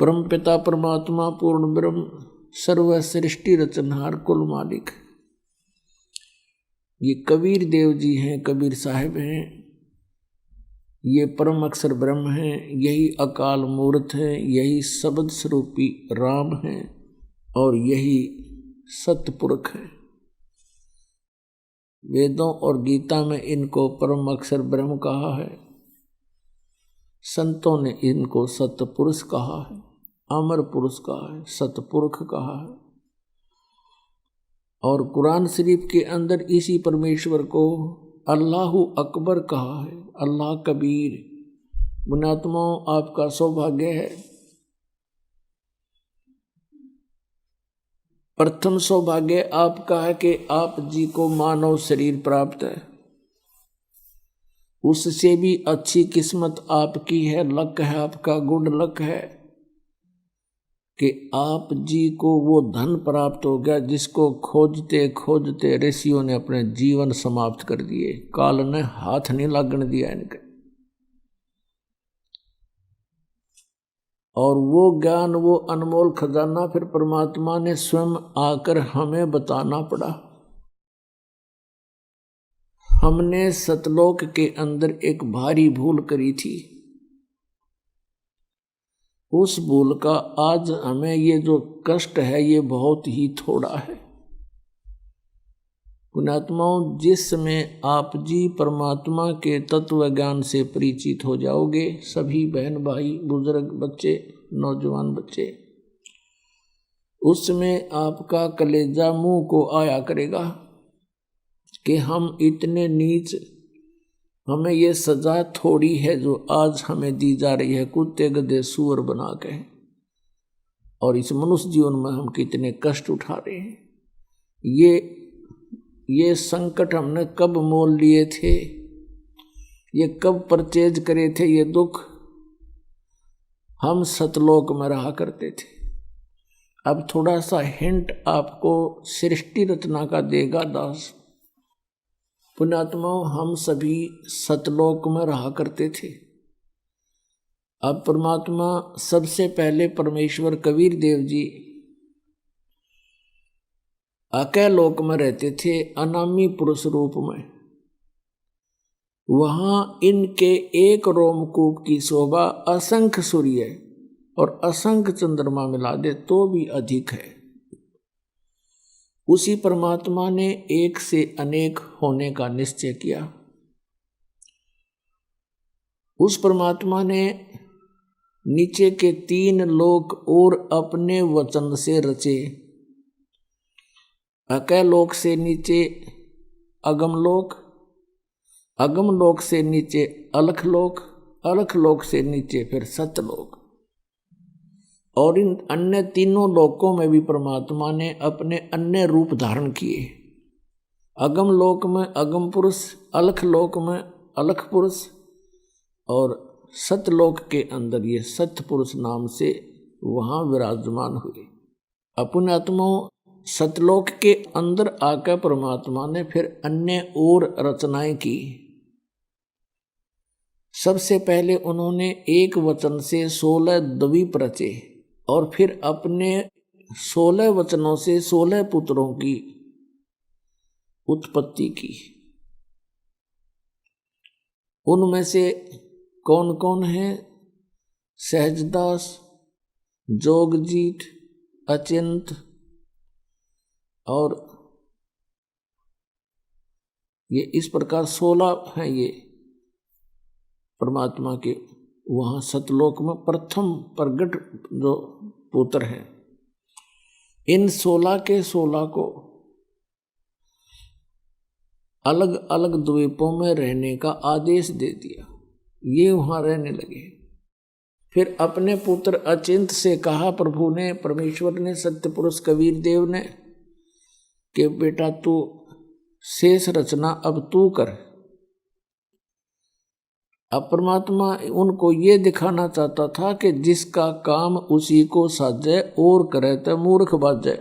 परमपिता परमात्मा पूर्ण ब्रह्म सर्व सृष्टि रचनहार कुल मालिक। ये कबीर देव जी हैं, कबीर साहिब हैं, ये परम अक्षर ब्रह्म हैं, यही अकाल मूर्त है, यही शब्द स्वरूपी राम हैं और यही सतपुरुष है। वेदों और गीता में इनको परम अक्षर ब्रह्म कहा है, संतों ने इनको सतपुरुष कहा है, अमर पुरुष कहा है, सतपुरुष कहा है। और कुरान शरीफ के अंदर इसी परमेश्वर को अल्लाहु अकबर कहा है, अल्लाह कबीर। पुण्यात्माओं, आपका सौभाग्य है। प्रथम सौभाग्य आपका है कि आप जी को मानव शरीर प्राप्त है। उससे भी अच्छी किस्मत आपकी है, लक है आपका, गुड लक है कि आप जी को वो धन प्राप्त हो गया जिसको खोजते खोजते ऋषियों ने अपने जीवन समाप्त कर दिए, काल ने हाथ नहीं लागने दिया इनके। और वो ज्ञान, वो अनमोल खजाना फिर परमात्मा ने स्वयं आकर हमें बताना पड़ा। हमने सतलोक के अंदर एक भारी भूल करी थी। उस भूल का आज हमें ये जो कष्ट है ये बहुत ही थोड़ा है। पुण्यात्माओं, जिस समय आप जी परमात्मा के तत्व ज्ञान से परिचित हो जाओगे, सभी बहन भाई बुजुर्ग बच्चे नौजवान बच्चे, उस समय आपका कलेजा मुंह को आया करेगा कि हम इतने नीच, हमें ये सजा थोड़ी है जो आज हमें दी जा रही है कुत्ते गधे सूअर बना के, और इस मनुष्य जीवन में हम कितने कष्ट उठा रहे हैं। ये संकट हमने कब मोल लिए थे, ये कब परचेज करे थे ये दुख। हम सतलोक में रहा करते थे। अब थोड़ा सा हिंट आपको सृष्टि रचना का देगा दास। पुण्यात्माओं, हम सभी सतलोक में रहा करते थे। अब परमात्मा सबसे पहले परमेश्वर कबीर देव जी अकय लोक में रहते थे, अनामी पुरुष रूप में। वहां इनके एक रोमकूप की शोभा असंख्य सूर्य और असंख्य चंद्रमा मिला दे तो भी अधिक है। उसी परमात्मा ने एक से अनेक होने का निश्चय किया। उस परमात्मा ने नीचे के 3 लोक और अपने वचन से रचे। अकय लोक से नीचे अगम लोक, अगम लोक से नीचे अलख लोक, अलख लोक से नीचे फिर सतलोक। और इन अन्य तीनों लोकों में भी परमात्मा ने अपने अन्य रूप धारण किए। अगम लोक में अगम पुरुष, अलख लोक में अलख पुरुष, और सतलोक के अंदर ये सत्य पुरुष नाम से वहां विराजमान हुए। अपने आत्माओं, सतलोक के अंदर आकर परमात्मा ने फिर अन्य और रचनाएं की। सबसे पहले उन्होंने एक वचन से 16 द्वीप रचे और फिर अपने 16 वचनों से 16 पुत्रों की उत्पत्ति की। उनमें से कौन कौन है? सहजदास, जोगजीत, अचिंत, और ये इस प्रकार 16 हैं ये परमात्मा के वहां सतलोक में प्रथम प्रगट जो पुत्र हैं। इन 16 के 16 को अलग अलग द्वीपों में रहने का आदेश दे दिया। ये वहां रहने लगे। फिर अपने पुत्र अचिंत से कहा प्रभु ने, परमेश्वर ने, सत्य पुरुष कबीर देव ने, कि बेटा तू शेष रचना अब तू कर। अब परमात्मा उनको ये दिखाना चाहता था कि जिसका काम उसी को साजे और करे तो मूर्ख बाजे।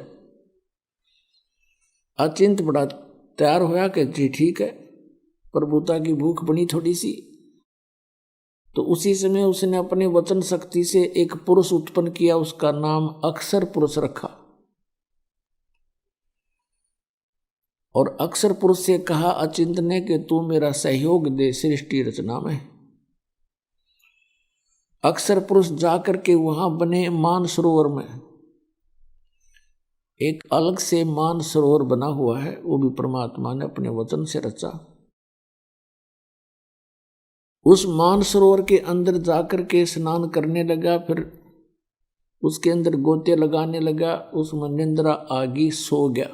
अचिंत बड़ा तैयार होया कि जी ठीक है, प्रभुता की भूख बनी थोड़ी सी, तो उसी समय उसने अपने वचन शक्ति से एक पुरुष उत्पन्न किया, उसका नाम अक्षर पुरुष रखा। और अक्षर पुरुष से कहा अचिंत ने कि तू मेरा सहयोग दे सृष्टि रचना में। अक्षर पुरुष जाकर के वहां बने मानसरोवर में, एक अलग से मानसरोवर बना हुआ है, वो भी परमात्मा ने अपने वचन से रचा। उस मानसरोवर के अंदर जाकर के स्नान करने लगा, फिर उसके अंदर गोते लगाने लगा, उसमें निंद्रा आगी, सो गया।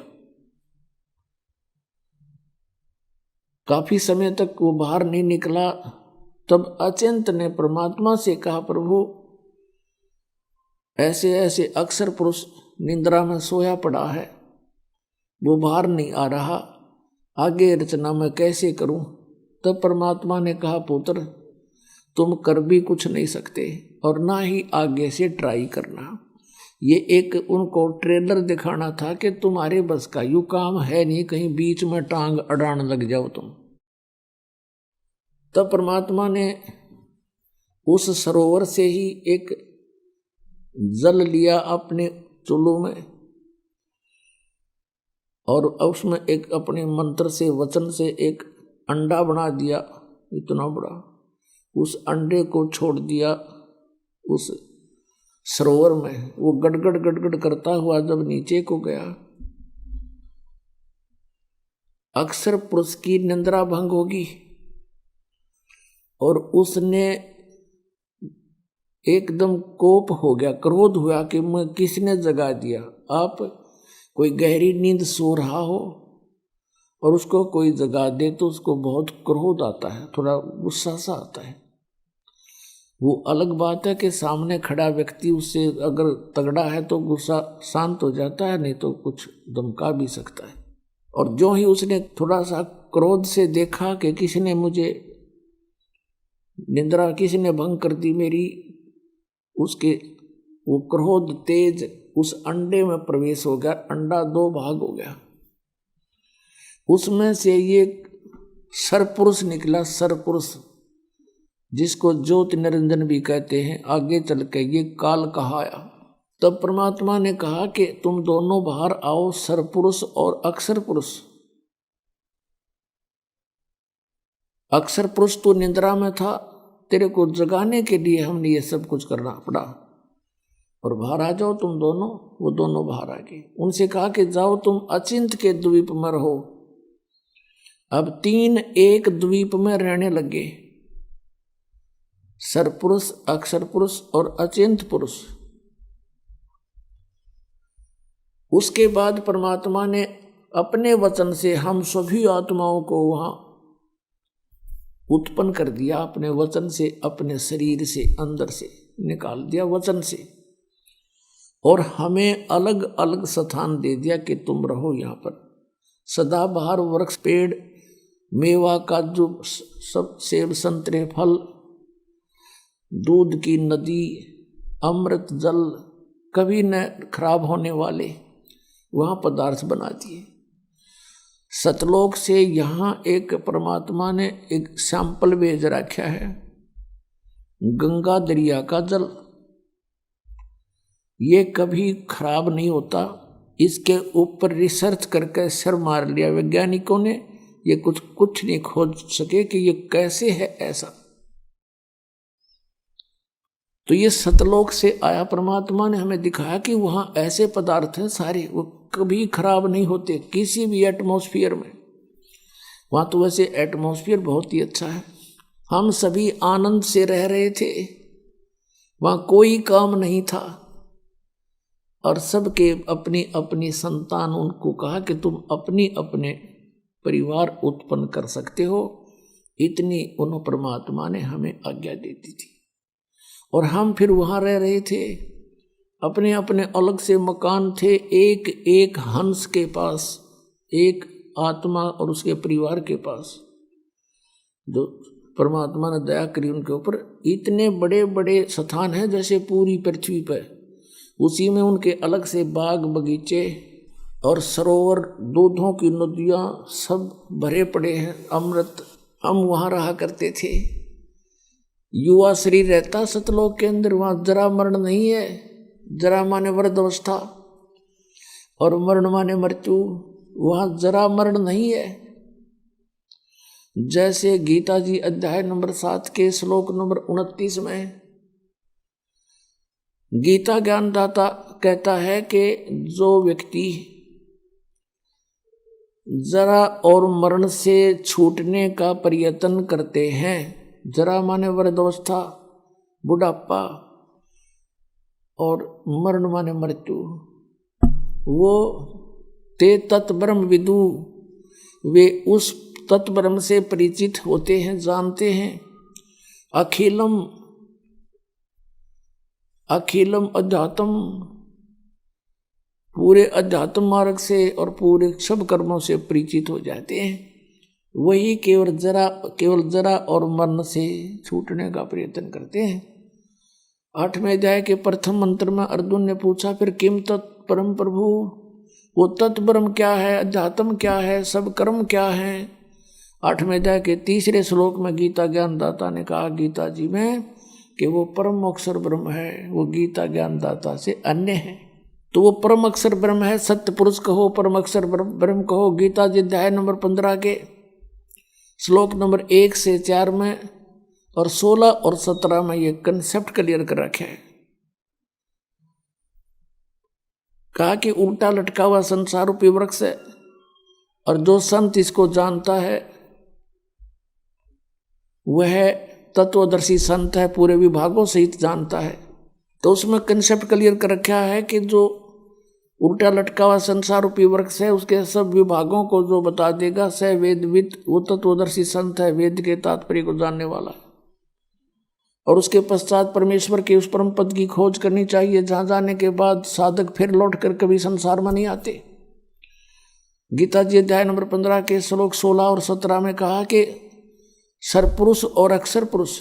काफी समय तक वो बाहर नहीं निकला। तब अचिंत ने परमात्मा से कहा, प्रभु ऐसे ऐसे अक्षर पुरुष निंद्रा में सोया पड़ा है, वो बाहर नहीं आ रहा, आगे रचना मैं कैसे करूं? तब परमात्मा ने कहा, पुत्र तुम कर भी कुछ नहीं सकते और ना ही आगे से ट्राई करना। ये एक उनको ट्रेलर दिखाना था कि तुम्हारे बस का यूं काम है नहीं, कहीं बीच में टांग अड़ान लग जाओ तुम। तब परमात्मा ने उस सरोवर से ही एक जल लिया अपने चुल्लू में, और उसमें एक अपने मंत्र से वचन से एक अंडा बना दिया इतना बड़ा। उस अंडे को छोड़ दिया उस सरोवर में। वो गड़गड़ गड़गड़ करता हुआ जब नीचे को गया, अक्षर पुरुष की निंद्रा भंग होगी और उसने एकदम कोप हो गया, क्रोध हुआ कि मैं किसने जगा दिया। आप कोई गहरी नींद सो रहा हो और उसको कोई जगा दे तो उसको बहुत क्रोध आता है, थोड़ा गुस्सा सा आता है। वो अलग बात है कि सामने खड़ा व्यक्ति उससे अगर तगड़ा है तो गुस्सा शांत हो जाता है, नहीं तो कुछ धमका भी सकता है। और जो ही उसने थोड़ा सा क्रोध से देखा कि किसने मुझे निंद्रा, किसने भंग कर दी मेरी, उसके वो क्रोध तेज उस अंडे में प्रवेश हो गया। अंडा दो भाग हो गया, उसमें से ये सरपुरुष निकला, सरपुरुष जिसको ज्योति निरंजन भी कहते हैं। आगे चल के ये काल कहाया। तब परमात्मा ने कहा कि तुम दोनों बाहर आओ, सरपुरुष और अक्षर पुरुष। अक्षर पुरुष तो निंद्रा में था, तेरे को जगाने के लिए हमने ये सब कुछ करना पड़ा, और बाहर आ जाओ तुम दोनों। वो दोनों बाहर आ गए। उनसे कहा कि जाओ तुम अचिंत के द्वीप में रहो। अब 3 एक द्वीप में रहने लगे, सरपुरुष, अक्षर पुरुष और अचिंत पुरुष। उसके बाद परमात्मा ने अपने वचन से हम सभी आत्माओं को वहां उत्पन्न कर दिया, अपने वचन से, अपने शरीर से, अंदर से निकाल दिया वचन से, और हमें अलग अलग स्थान दे दिया कि तुम रहो यहाँ पर। सदाबहार वृक्ष, पेड़, मेवा, काजू, सब सेब, संतरे, फल, दूध की नदी, अमृत जल, कभी न खराब होने वाले वहाँ पदार्थ बना दिए। सतलोक से यहाँ एक परमात्मा ने एक सैंपल भेज रखा है, गंगा दरिया का जल। ये कभी खराब नहीं होता। इसके ऊपर रिसर्च करके सर मार लिया वैज्ञानिकों ने, ये कुछ नहीं खोज सके कि ये कैसे है ऐसा। तो ये सतलोक से आया, परमात्मा ने हमें दिखाया कि वहां ऐसे पदार्थ हैं सारे, वो कभी खराब नहीं होते किसी भी एटमॉस्फेयर में। वहां तो वैसे एटमॉस्फेयर बहुत ही अच्छा है, हम सभी आनंद से रह रहे थे, वहां कोई काम नहीं था, और सबके अपनी अपनी संतान। उनको कहा कि तुम अपनी अपने परिवार उत्पन्न कर सकते हो, इतनी उन परमात्मा ने हमें आज्ञा दे दी थी। और हम फिर वहां रह रहे थे, अपने अपने अलग से मकान थे। एक एक हंस के पास एक आत्मा और उसके परिवार के पास, जो परमात्मा ने दया करी उनके ऊपर। इतने बड़े बड़े स्थान हैं जैसे पूरी पृथ्वी पर, उसी में उनके अलग से बाग बगीचे और सरोवर, दूधों की नदियाँ सब भरे पड़े हैं, अमृत। हम वहाँ रहा करते थे। युवा शरीर रहता सतलोक के अंदर, वहां जरा मरण नहीं है। जरा माने वृद्ध अवस्था और मरण माने मृत्यु, वहां जरा मरण नहीं है। जैसे गीता जी अध्याय नंबर 7 के श्लोक नंबर 29 में गीता ज्ञानदाता कहता है कि जो व्यक्ति जरा और मरण से छूटने का प्रयत्न करते हैं, जरा माने वृद्धावस्था बुढ़ापा और मरण माने मृत्यु, वो ते तत् ब्रह्म विदु, वे उस तत् ब्रह्म से परिचित होते हैं, जानते हैं। अखिलम अखिलम अध्यात्म, पूरे अध्यात्म मार्ग से और पूरे सब कर्मों से परिचित हो जाते हैं। वही केवल जरा और मरण से छूटने का प्रयत्न करते हैं। 8वें अध्याय के प्रथम मंत्र में अर्जुन ने पूछा, फिर किम तत्परम प्रभु, वो तत्परम क्या है, अध्यात्म क्या है, सब कर्म क्या है। 8वें अध्याय के 3 श्लोक में गीता ज्ञानदाता ने कहा गीता जी में कि वो परम अक्षर ब्रह्म है, वो गीता ज्ञानदाता से अन्य है। तो वो परम अक्षर ब्रह्म है, सत्य पुरुष कहो, परम अक्षर ब्रह्म कहो। गीता जी अध्याय नंबर 15 के श्लोक नंबर 1 से 4 में और 16 और 17 में ये कंसेप्ट क्लियर कर रखे है। कहा कि उल्टा लटका हुआ संसार रूपी वृक्ष है और जो संत इसको जानता है वह तत्वदर्शी संत है, पूरे विभागों सहित जानता है। तो उसमें कंसेप्ट क्लियर कर रखा है कि जो उल्टा लटका हुआ संसार रूपी वृक्ष है उसके सब विभागों को जो बता देगा स वेदविद, वो तत्वदर्शी संत है, वेद के तात्पर्य को जानने वाला। और उसके पश्चात परमेश्वर के उस परम पद की खोज करनी चाहिए जहां जाने के बाद साधक फिर लौट कर कभी संसार में नहीं आते। गीता जी अध्याय नंबर 15 के श्लोक 16 और 17 में कहा कि सरपुरुष और अक्षर पुरुष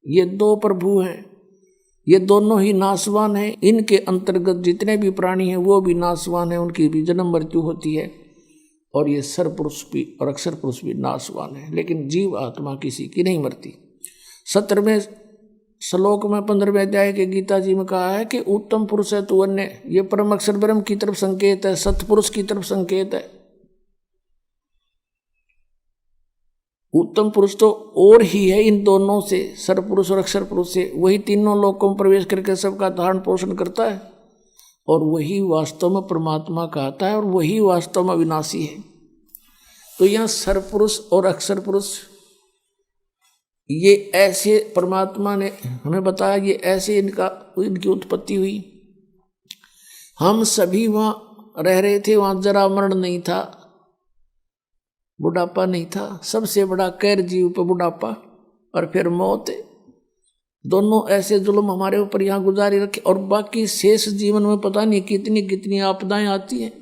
ये दो प्रभु हैं, ये दोनों ही नाशवान हैं। इनके अंतर्गत जितने भी प्राणी हैं वो भी नाशवान हैं, उनकी भी जन्म मृत्यु होती है। और ये सरपुरुष भी और अक्षर पुरुष भी नाशवान है, लेकिन जीव आत्मा किसी की नहीं मरती। 17वें श्लोक में 15वें अध्याय के गीता जी में कहा है कि उत्तम पुरुष है तू अन्य, ये परम अक्षर ब्रह्म की तरफ संकेत है, सतपुरुष की तरफ संकेत है। उत्तम पुरुष तो और ही है इन दोनों से, सरपुरुष और अक्षर पुरुष से। वही तीनों लोकों में प्रवेश करके सबका धारण पोषण करता है और वही वास्तव में परमात्मा कहता है और वही वास्तव में विनाशी है। तो यहाँ सरपुरुष और अक्षर पुरुष ये ऐसे परमात्मा ने हमें बताया, ये ऐसे इनकी उत्पत्ति हुई। हम सभी वहाँ रह रहे थे, वहाँ जरा मरण नहीं था, बुढ़ापा नहीं था। सबसे बड़ा कैर जीव पे बुढ़ापा और फिर मौत। दोनों ऐसे जुल्म हमारे ऊपर यहाँ गुजारी रखे और बाकी शेष जीवन में पता नहीं कितनी कितनी आपदाएं आती हैं।